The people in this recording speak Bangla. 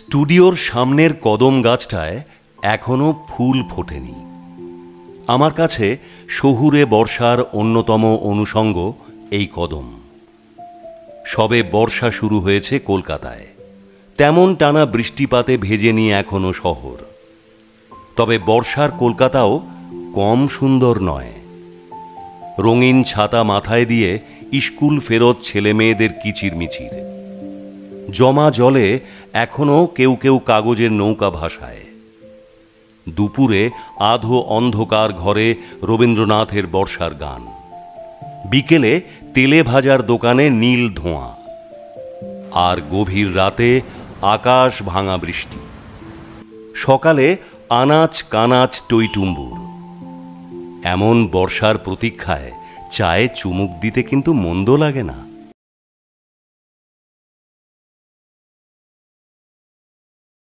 স্টুডিওর সামনের কদম গাছটায় এখনো ফুল ফোটেনি। আমার কাছে শহুরে বর্ষার অন্যতম অনুষঙ্গ এই কদম। সবে বর্ষা শুরু হয়েছে কলকাতায়, তেমন টানা বৃষ্টিপাতে ভেজেনি এখনো শহর। তবে বর্ষার কলকাতাও কম সুন্দর নয়। রঙিন ছাতা মাথায় দিয়ে স্কুল ফেরত ছেলে মেয়েদের কিচিরমিচির। জমা জলে এখনো কেউ কেউ কাগজের নৌকা ভাসায়। দুপুরে আধো অন্ধকার ঘরে রবীন্দ্রনাথের বর্ষার গান। বিকেলে তেলে ভাজার দোকানে নীল ধোঁয়া। আর গভীর রাতে আকাশ ভাঙা বৃষ্টি। সকালে আনাচ কানাচ টইটুম্বুর। এমন বর্ষার প্রতীক্ষায় চায়ে চুমুক দিতে কিন্তু মন্দ লাগে না।